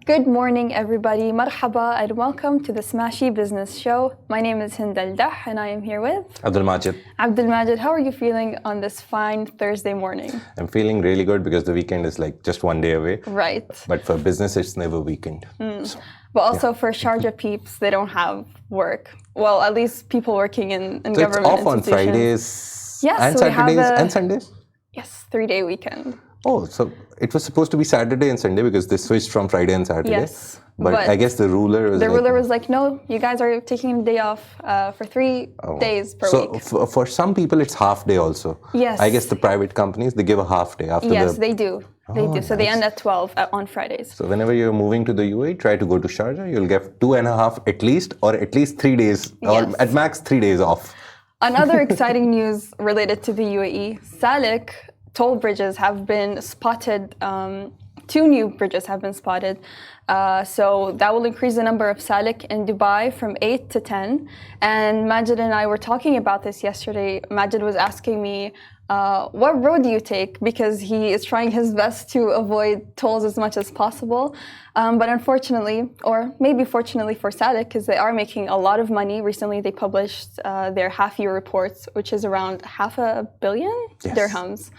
Good morning, everybody. Marhaba and welcome to the Smashy Business Show. My name is Hind Al-Dah and I am here with Abdul Majid. Abdul Majid, how are you feeling on this fine Thursday morning? I'm feeling really good because the weekend is like just one day away. Right. But for business, it's never weekend. So, but also for Sharjah peeps, they don't have work. Well, at least people working in so government it's off on Fridays Yes, and so we have Saturdays and Sundays? Yes, 3-day weekend. Oh, so it was supposed to be Saturday and Sunday because they switched from Friday and Saturday. Yes. But I guess the ruler was like, no, you guys are taking a day off for 3 days per week. So for some people, it's half day also. Yes. I guess the private companies, they give a half day after Yes, they do. They do. So nice. they end at 12 on Fridays. So whenever you're moving to the UAE, try to go to Sharjah. You'll get 2.5 at least, or at least 3 days, or at max 3 days off. Another exciting news related to the UAE, Salik toll bridges have been spotted. 2 new bridges have been spotted. So that will increase the number of Salik in Dubai from 8 to 10. And Majid and I were talking about this yesterday. Majid was asking me, what road do you take? Because he is trying his best to avoid tolls as much as possible. But unfortunately, or maybe fortunately for Salik, because they are making a lot of money. Recently, they published their half-year reports, which is around $500 million dirhams.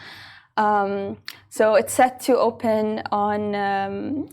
So it's set to open on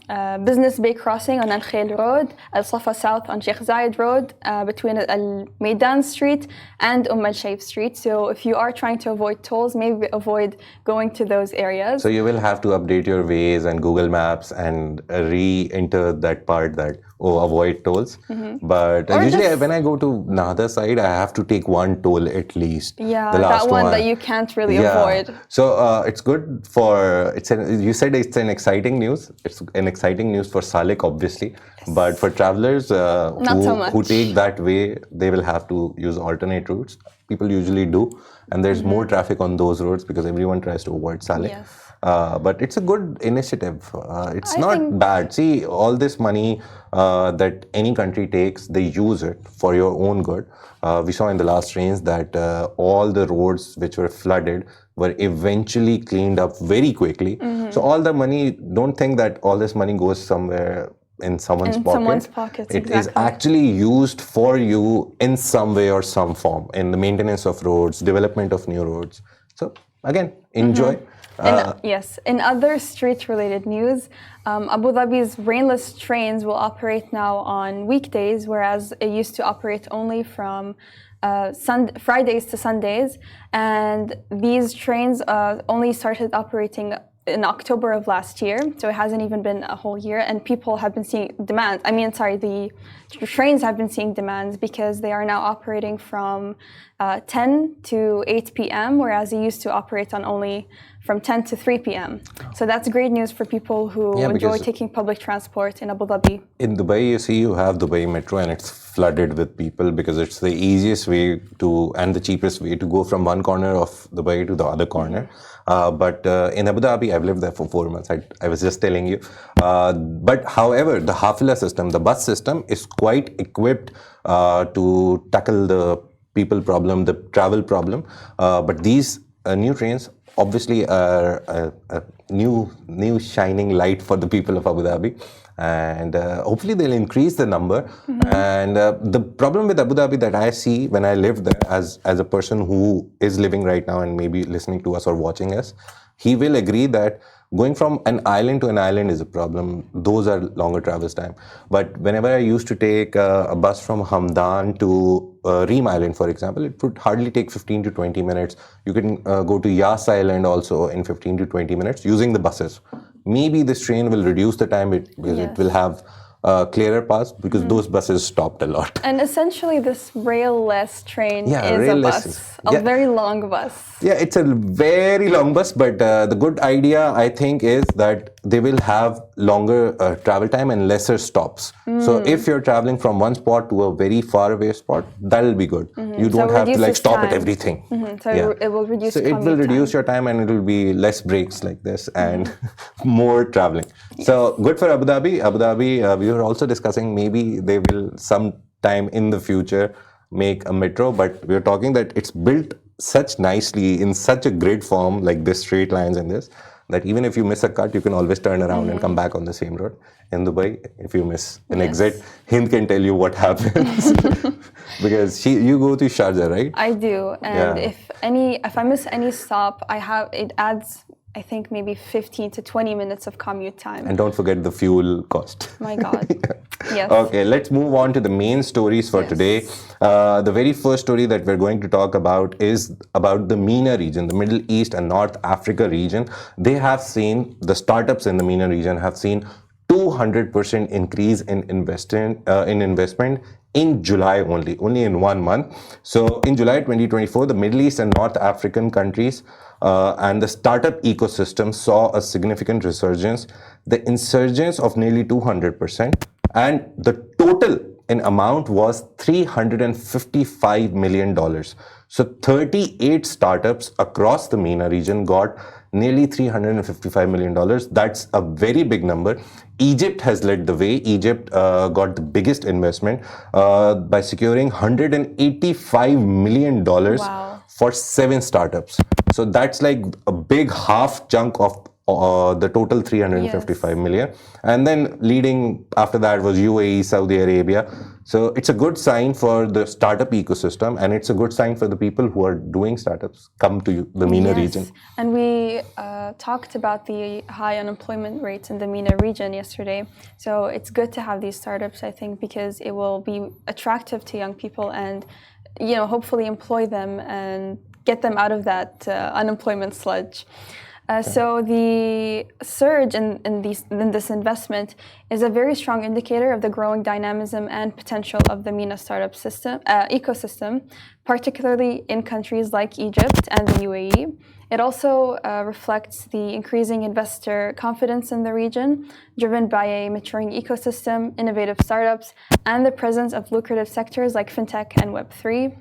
Business Bay Crossing on Al Khail Road, Al Safa South on Sheikh Zayed Road, between Al Maidan Street and Al Shaif Street. So if you are trying to avoid tolls, maybe avoid going to those areas. So you will have to update your Waze and Google Maps and re-enter that part that, avoid tolls. But usually when I go to Nahda side, I have to take one toll at least. Yeah, that one that you can't really avoid. So it's good for, you said it's an exciting news. It's an exciting news for Salik, obviously. Yes. But for travelers who take that way, they will have to use alternate routes. People usually do. And there's more traffic on those roads because everyone tries to avoid Salik. Yes. But it's a good initiative. It's not bad. See, all this money that any country takes, they use it for your own good. We saw in the last rains that all the roads which were flooded were eventually cleaned up very quickly. So all the money, don't think that all this money goes somewhere in someone's pocket. It is actually used for you in some way or some form in the maintenance of roads, development of new roads. So again, enjoy. In other street-related news, Abu Dhabi's rainless trains will operate now on weekdays, whereas it used to operate only from Fridays to Sundays. And these trains only started operating in October of last year, so it hasn't even been a whole year, and people have been seeing demands. The trains have been seeing demands because they are now operating from 10 to 8 p.m., whereas they used to operate on only from 10 to 3 p.m. So that's great news for people who enjoy taking public transport in Abu Dhabi. In Dubai, you have Dubai Metro and it's flooded with people because it's the easiest way and the cheapest way to go from one corner of Dubai to the other corner. But in Abu Dhabi, I've lived there for 4 months. I was just telling you. But however, the Hafila system, the bus system is quite equipped to tackle the people problem, the travel problem. But these new trains obviously are a new shining light for the people of Abu Dhabi. And hopefully they'll increase the number. And the problem with Abu Dhabi that I see when I lived there as a person who is living right now and maybe listening to us or watching us, he will agree that going from an island to an island is a problem. Those are longer travel time. But whenever I used to take a bus from Hamdan to Reem Island, for example, it would hardly take 15 to 20 minutes. You can go to Yas Island also in 15 to 20 minutes using the buses. Maybe this train will reduce the time because it will have clearer paths because those buses stopped a lot. And essentially this rail-less train is a bus, a very long bus. Yeah, it's a very long bus, but the good idea, I think, is that they will have longer travel time and lesser stops. So if you're traveling from one spot to a very far away spot, that'll be good. You don't have to stop at everything. It will reduce it will reduce your time and it will be less breaks like this and more traveling. So good for Abu Dhabi. Abu Dhabi, we were also discussing maybe they will sometime in the future make a metro, but we're talking that it's built such nicely in such a grid form like this straight lines and this that even if you miss a cut, you can always turn around and come back on the same road. In Dubai, if you miss an exit, Hind can tell you what happens because you go to Sharjah, right? I do, and if I miss any stop, it adds, I think, maybe 15 to 20 minutes of commute time. And don't forget the fuel cost. My God. Yes. Okay, let's move on to the main stories for today. The very first story that we're going to talk about is about the MENA region, the Middle East and North Africa region. The startups in the MENA region have seen 200% increase in investment in July only in 1 month. So in July 2024, the Middle East and North African countries and the startup ecosystem saw a significant resurgence, the insurgence of nearly 200%, and the total in amount was $355 million. So 38 startups across the MENA region got nearly $355 million. That's a very big number. Egypt has led the way. Egypt got the biggest investment by securing $185 million for 7 startups. So that's like a big half chunk of the total 355 million. And then leading after that was UAE, Saudi Arabia. So it's a good sign for the startup ecosystem, and it's a good sign for the people who are doing startups come to the MENA region. And we talked about the high unemployment rates in the MENA region yesterday. So it's good to have these startups, I think, because it will be attractive to young people and, hopefully employ them and get them out of that unemployment sludge. So the surge in this investment is a very strong indicator of the growing dynamism and potential of the MENA startup ecosystem, particularly in countries like Egypt and the UAE. It also reflects the increasing investor confidence in the region, driven by a maturing ecosystem, innovative startups, and the presence of lucrative sectors like fintech and Web3.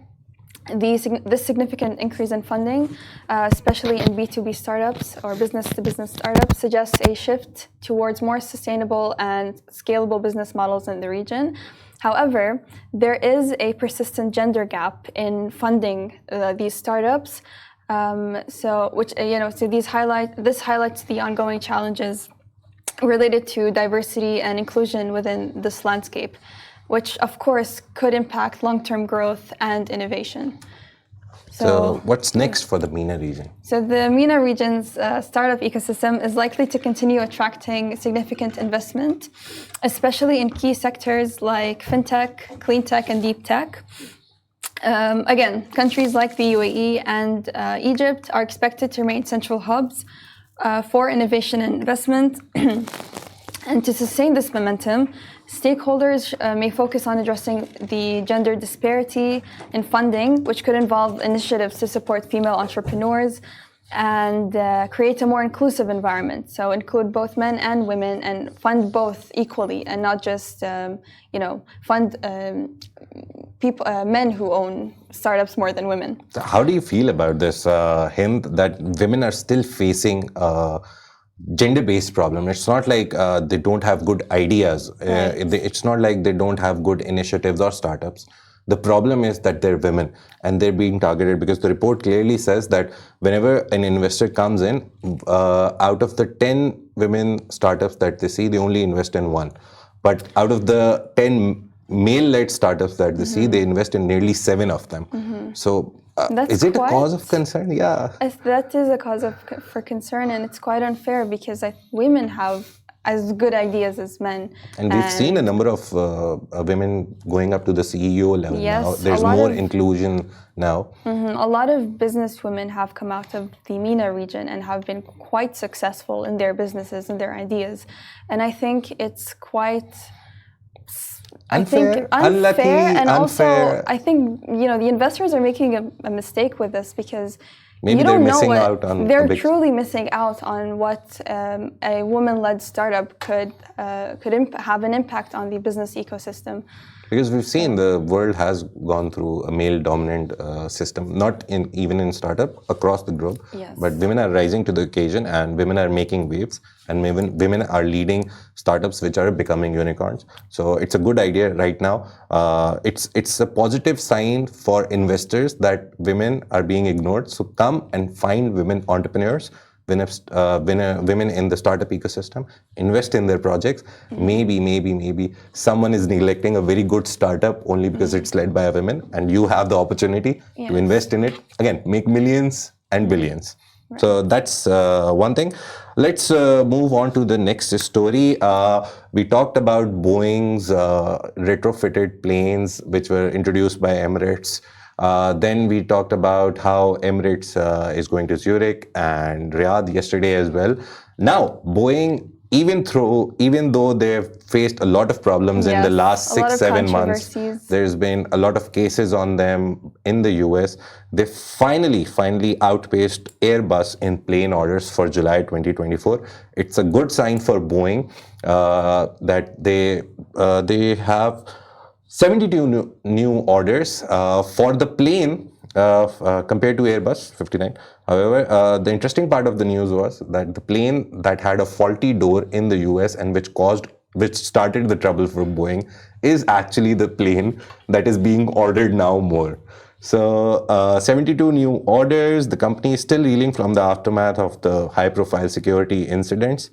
This significant increase in funding, especially in B2B startups or business-to-business startups, suggests a shift towards more sustainable and scalable business models in the region. However, there is a persistent gender gap in funding these startups. So this highlights the ongoing challenges related to diversity and inclusion within this landscape, which of course could impact long-term growth and innovation. So what's next for the MENA region? So the MENA region's startup ecosystem is likely to continue attracting significant investment, especially in key sectors like fintech, clean tech, and deep tech. Again, countries like the UAE and Egypt are expected to remain central hubs for innovation and investment. And to sustain this momentum, stakeholders may focus on addressing the gender disparity in funding, which could involve initiatives to support female entrepreneurs and create a more inclusive environment. So include both men and women and fund both equally, and not just fund men who own startups more than women. So how do you feel about this, Hind, that women are still facing gender-based problem? It's not like they don't have good ideas. It's not like they don't have good initiatives or startups. The problem is that they're women and they're being targeted, because the report clearly says that whenever an investor comes in, out of the 10 women startups that they see, they only invest in 1. But out of the 10 male-led startups that they see, they invest in nearly 7 of them. So is it a cause of concern? Yeah. That is a cause for concern, and it's quite unfair because women have as good ideas as men. And we've seen a number of women going up to the CEO level now. There's more inclusion now. A lot of business women have come out of the MENA region and have been quite successful in their businesses and their ideas. And I think it's quite unfair, and also I think the investors are making a mistake with this, because maybe you don't know they're truly missing out on what a woman-led startup could have an impact on the business ecosystem. Because we've seen the world has gone through a male-dominant system, not even in startup, across the globe. Yes. But women are rising to the occasion, and women are making waves, and women are leading startups which are becoming unicorns. So it's a good idea right now. It's a positive sign for investors that women are being ignored. So come and find women entrepreneurs, women in the startup ecosystem, invest in their projects. Maybe someone is neglecting a very good startup only because it's led by a woman, and you have the opportunity to invest in it. Again, make millions and billions. Right. So that's one thing. Let's move on to the next story. We talked about Boeing's retrofitted planes, which were introduced by Emirates. Then we talked about how Emirates is going to Zurich and Riyadh yesterday as well. Now, Boeing, even though they've faced a lot of problems in the last 6-7 months, there's been a lot of cases on them in the US. They finally outpaced Airbus in plane orders for July 2024. It's a good sign for Boeing that they have 72 new orders for the plane compared to Airbus 59. However, the interesting part of the news was that the plane that had a faulty door in the US and which started the trouble for Boeing is actually the plane that is being ordered now more. So 72 new orders. The company is still reeling from the aftermath of the high-profile security incidents.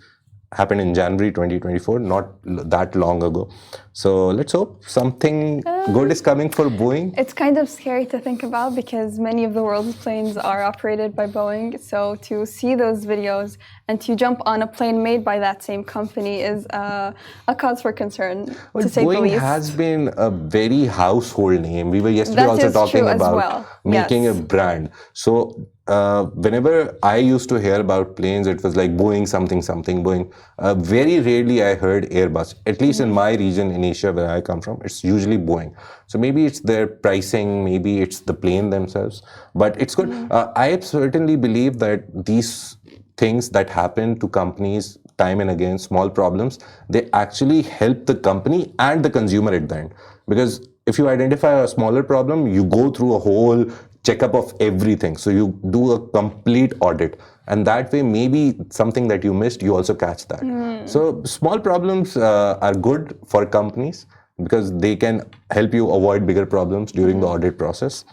Happened in January 2024, not that long ago. So let's hope something good is coming for Boeing. It's kind of scary to think about because many of the world's planes are operated by Boeing. So to see those videos and to jump on a plane made by that same company is a cause for concern, to say the least. Boeing has been a very household name. We were yesterday also talking about making a brand. So whenever I used to hear about planes, it was like Boeing something, Boeing. Very rarely I heard Airbus. At least in my region in Asia where I come from, it's usually Boeing. So maybe it's their pricing, maybe it's the plane themselves. But it's good. I certainly believe that these things that happen to companies time and again, small problems, they actually help the company and the consumer at the end. Because if you identify a smaller problem, you go through a whole checkup of everything. So you do a complete audit. And that way, maybe something that you missed, you also catch that. So small problems are good for companies because they can help you avoid bigger problems during the audit process.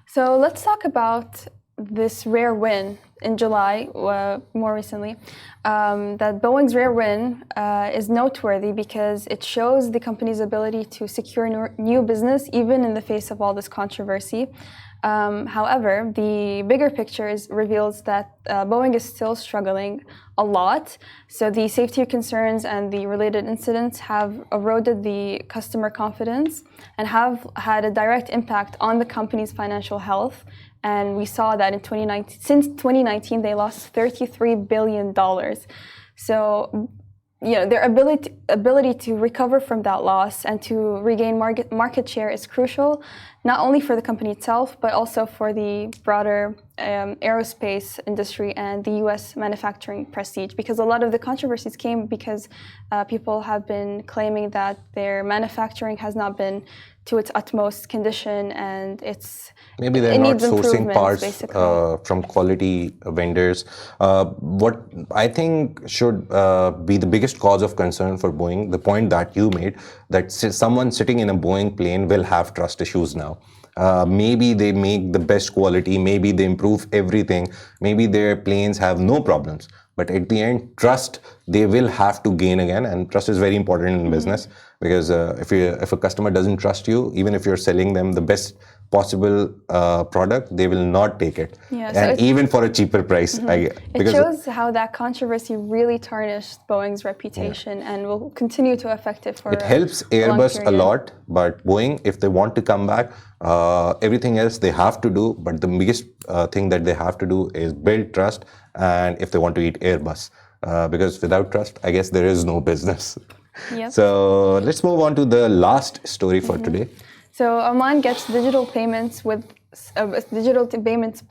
So let's talk about this rare win in July, more recently. That Boeing's rare win is noteworthy because it shows the company's ability to secure new business even in the face of all this controversy. However, the bigger picture reveals that Boeing is still struggling a lot. So the safety concerns and the related incidents have eroded the customer confidence and have had a direct impact on the company's financial health. And we saw that in 2019, since 2019, they lost $33 billion. So, their ability to recover from that loss and to regain market share is crucial, not only for the company itself, but also for the broader aerospace industry and the U.S. manufacturing prestige. Because a lot of the controversies came because people have been claiming that their manufacturing has not been to its utmost condition, and maybe they're not sourcing parts from quality vendors. What I think should be the biggest cause of concern for Boeing, the point that you made, that someone sitting in a Boeing plane will have trust issues now. Maybe they make the best quality, maybe they improve everything, maybe their planes have no problems. But at the end, trust they will have to gain again, and trust is very important in business because if a customer doesn't trust you, even if you're selling them the best possible product, they will not take it, and even for a cheaper price. It shows how that controversy really tarnished Boeing's reputation and will continue to affect it for it helps Airbus a lot, but Boeing, if they want to come back, everything else they have to do, but the biggest thing that they have to do is build trust, and if they want to eat Airbus, because without trust, I guess there is no business. So let's move on to the last story for today. So Oman gets digital payments with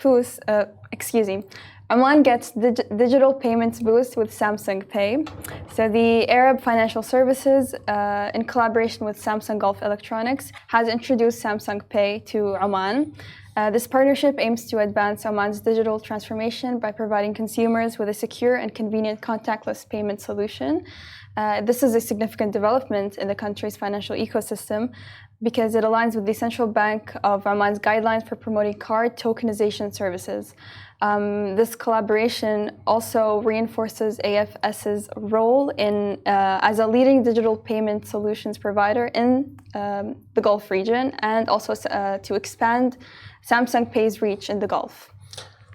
boost. Oman gets digital payments boost with Samsung Pay. So the Arab Financial Services, in collaboration with Samsung Gulf Electronics, has introduced Samsung Pay to Oman. This partnership aims to advance Oman's digital transformation by providing consumers with a secure and convenient contactless payment solution. This is a significant development in the country's financial ecosystem because it aligns with the Central Bank of Oman's guidelines for promoting card tokenization services. This collaboration also reinforces AFS's role in as a leading digital payment solutions provider in the Gulf region, and also to expand Samsung Pay's reach in the Gulf.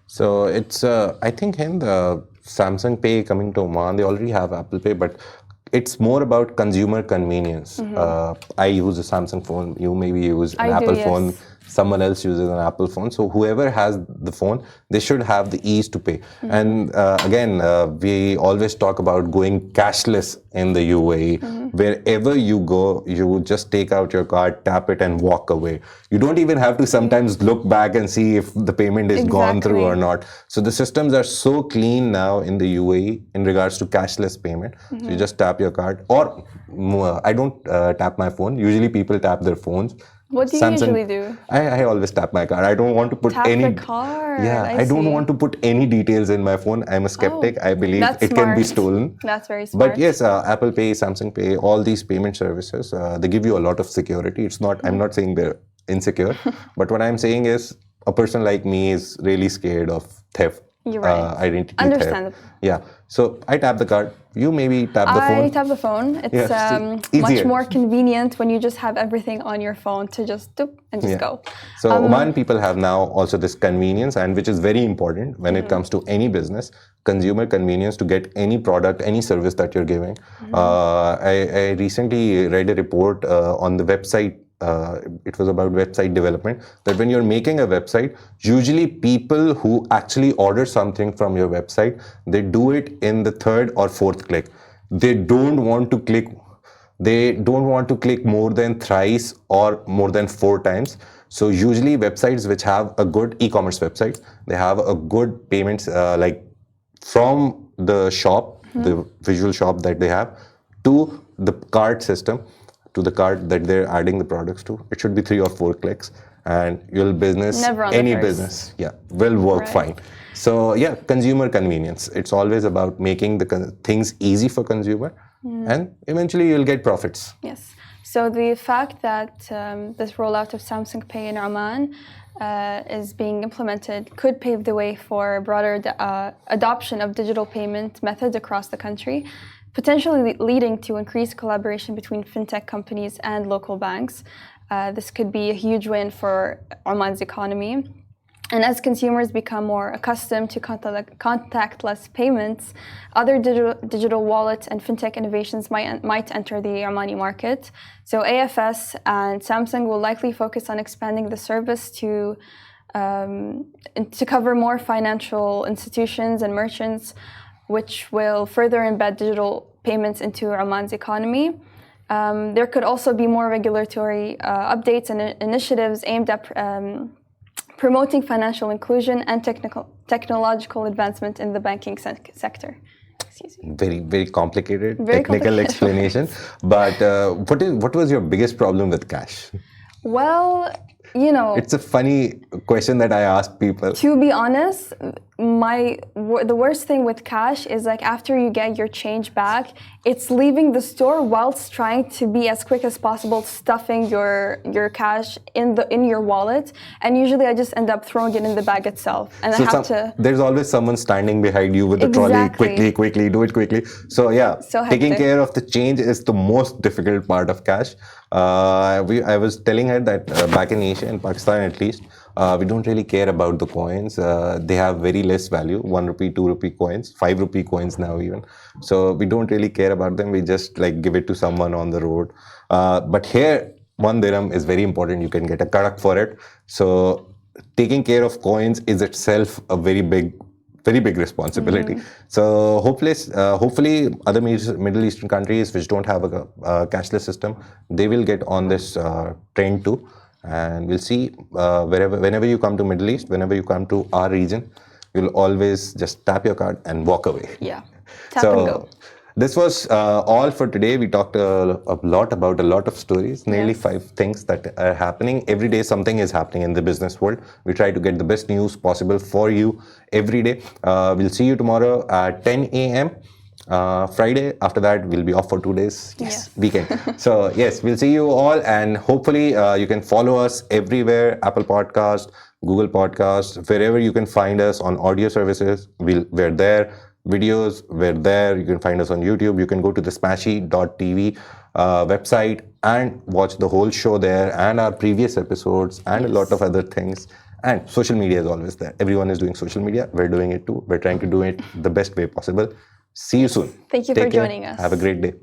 So it's, I think, in the Samsung Pay coming to Oman, they already have Apple Pay, but it's more about consumer convenience. I use a Samsung phone, you maybe use an Apple phone, someone else uses an Apple phone. So whoever has the phone, they should have the ease to pay. And again, we always talk about going cashless in the UAE. Wherever you go, you just take out your card, tap it, and walk away. You don't even have to sometimes look back and see if the payment is gone through or not. So the systems are so clean now in the UAE in regards to cashless payment. So you just tap your card, or I don't tap my phone. Usually people tap their phones. What do you usually do? I always tap my card. I don't want to put any. Tap the card. Yeah, I don't want to put any details in my phone. I'm a skeptic. I believe it can be stolen. That's very smart. But yes, Apple Pay, Samsung Pay, all these payment services, they give you a lot of security. It's not. I'm not saying they're insecure, but what I'm saying is a person like me is really scared of theft. You're right. Identity Understandable. theft. Yeah. So I tap the card. You maybe tap the phone. I tap the phone. It's much more convenient when you just have everything on your phone to just do and just go. So Oman people have now also this convenience, and which is very important when it comes to any business, consumer convenience to get any product, any service that you're giving. I recently read a report on the website. It was about website development, that when you're making a website, usually people who actually order something from your website, they do it in the third or fourth click. They don't want to click more than thrice or more than 4 times. So usually websites which have a good e-commerce websites, they have a good payments like from the shop, the visual shop that they have, to the cart system, to the cart that they're adding the products to. It should be 3 or 4 clicks, and your business, any business, will work fine. So yeah, consumer convenience. It's always about making the things easy for consumer, and eventually you'll get profits. Yes. So the fact that this rollout of Samsung Pay in Oman is being implemented could pave the way for broader adoption of digital payment methods across the country, potentially leading to increased collaboration between fintech companies and local banks. This could be a huge win for Oman's economy. And as consumers become more accustomed to contactless payments, other digital wallets and fintech innovations might enter the Omani market. So AFS and Samsung will likely focus on expanding the service to cover more financial institutions and merchants, which will further embed digital payments into Oman's economy. There could also be more regulatory updates and initiatives aimed at promoting financial inclusion and technological advancement in the banking sector. Very, very complicated, technical explanation. But what was your biggest problem with cash? Well, you know, it's a funny question that I ask people. To be honest, the worst thing with cash is like after you get your change back, it's leaving the store whilst trying to be as quick as possible, stuffing your cash in your wallet, and usually I just end up throwing it in the bag itself, and so I have to. There's always someone standing behind you with the trolley. Quickly, do it quickly. So yeah, taking care of the change is the most difficult part of cash. I was telling her that back in Asia, in Pakistan at least, we don't really care about the coins. They have very less value, 1 rupee, 2 rupee coins, 5 rupee coins now even. So we don't really care about them. We just like give it to someone on the road. But here, 1 dirham is very important. You can get a karak for it. So taking care of coins is itself a very big responsibility. So hopefully other Middle Eastern countries which don't have a cashless system, they will get on this trend too. And we'll see whenever you come to Middle East, whenever you come to our region, you'll always just tap your card and walk away. Yeah, tap and go. This was all for today. We talked a lot about a lot of stories, nearly 5 things that are happening. Every day something is happening in the business world. We try to get the best news possible for you every day. We'll see you tomorrow at 10 a.m. Friday. After that, we'll be off for 2 days. Yes, Yeah. weekend. So yes, we'll see you all, and hopefully you can follow us everywhere: Apple Podcast, Google Podcast, wherever you can find us on audio services. We're there. Videos, we're there. You can find us on YouTube. You can go to the smashy.tv website and watch the whole show there, and our previous episodes, and a lot of other things. And social media is always there. Everyone is doing social media. We're doing it too. We're trying to do it the best way possible. See you soon. Thank you Take for care. joining us. Have a great day.